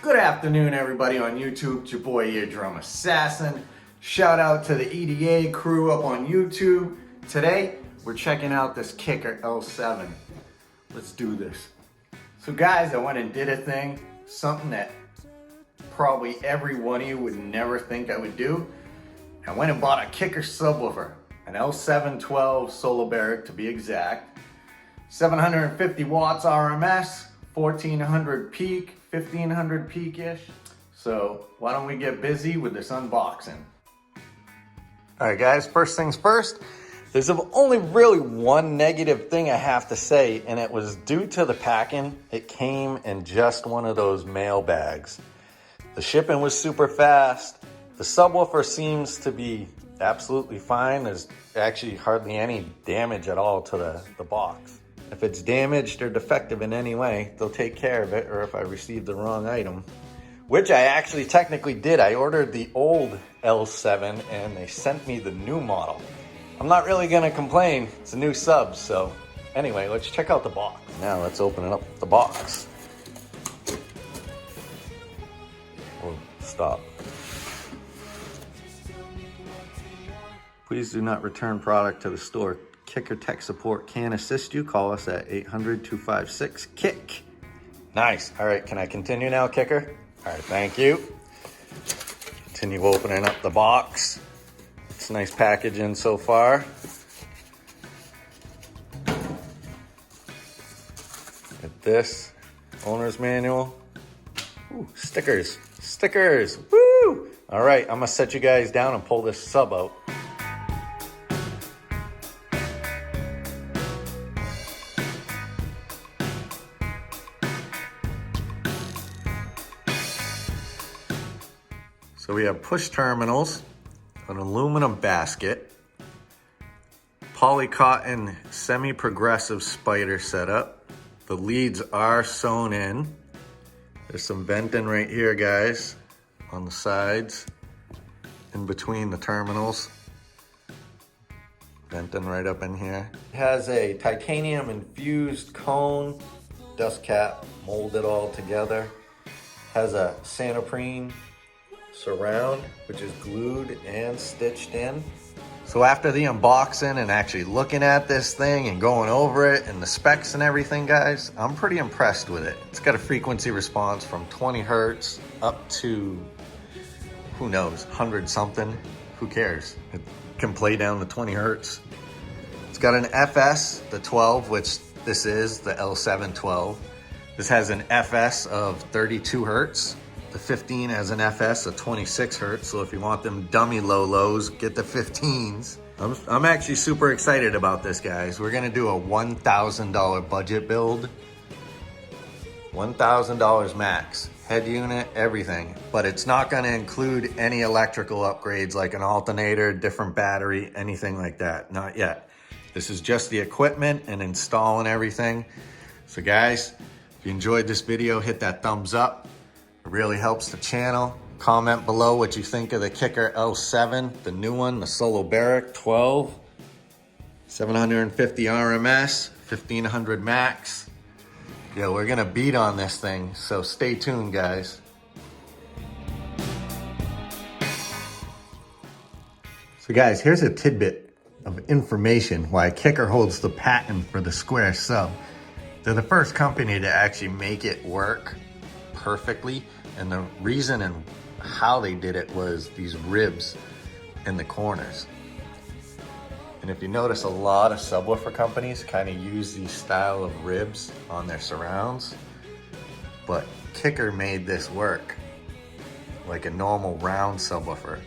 Good afternoon, everybody on YouTube. It's your boy, Eardrum Assassin. Shout out to the EDA crew up on YouTube. Today, we're checking out this KICKER L7. Let's do this. So guys, I went and did a thing, something that probably every one of you would never think I would do. I went and bought a KICKER subwoofer, an L7 12 solobaric to be exact. 750 watts RMS, 1400 peak, 1500 peak-ish. So why don't we get busy with this unboxing? All right guys, first things first, there's only really one negative thing I have to say, and it was due to the packing. It came in just one of those mail bags. The shipping was super fast. The subwoofer seems to be absolutely fine. There's actually hardly any damage at all to the box. If it's damaged or defective in any way, they'll take care of it, or if I received the wrong item, which I actually technically did. I ordered the old L7 and they sent me the new model. I'm not really gonna complain, it's a new sub, so anyway, let's check out the box. Now let's open it up the box. Oh, stop. Please do not return product to the store. KICKER tech support can assist you. Call us at 800-256-KICK. Nice. All right, can I continue now, KICKER? All right, thank you. Continue opening up the box. It's nice packaging so far. Get this owner's manual. Ooh, stickers, stickers. Woo! All right, I'm gonna set you guys down and pull this sub out. So we have push terminals, an aluminum basket, polycotton semi-progressive spider setup. The leads are sewn in. There's some venting right here, guys, on the sides, in between the terminals. Venting right up in here. It has a titanium infused cone, dust cap, molded all together. Has a Santoprene surround, which is glued and stitched in. So after the unboxing and actually looking at this thing and going over it and the specs and everything, guys, I'm pretty impressed with it. It's got a frequency response from 20 hertz up to, who knows, 100 something. Who cares? It can play down to 20 hertz. It's got an FS, the 12, which this is the L7 12. This has an FS of 32 hertz. The 15 has an FS of 26 hertz, so if you want them dummy lows, get the 15s. I'm actually super excited about this, guys. We're gonna do a $1,000 budget build. $1,000 max, head unit, everything. But it's not gonna include any electrical upgrades like an alternator, different battery, anything like that, not yet. This is just the equipment and installing everything. So guys, if you enjoyed this video, hit that thumbs up. It really helps the channel. Comment below what you think of the KICKER L7, the new one, the solobaric 12, 750 RMS, 1500 max. Yeah, we're gonna beat on this thing, so stay tuned, guys. So guys, here's a tidbit of information why KICKER holds the patent for the square sub. They're the first company to actually make it work perfectly, and the reason and how they did it was these ribs in the corners. And if you notice, a lot of subwoofer companies kind of use these style of ribs on their surrounds, but KICKER made this work like a normal round subwoofer,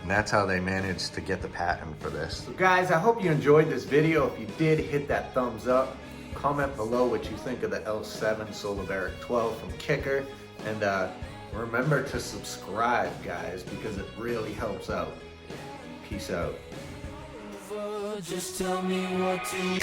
and that's how they managed to get the patent for this. So guys, I hope you enjoyed this video. If you did, hit that thumbs up. Comment below what you think of the L7 solobaric 12 from KICKER, and remember to subscribe, guys, because it really helps out. Peace out. Just tell me what to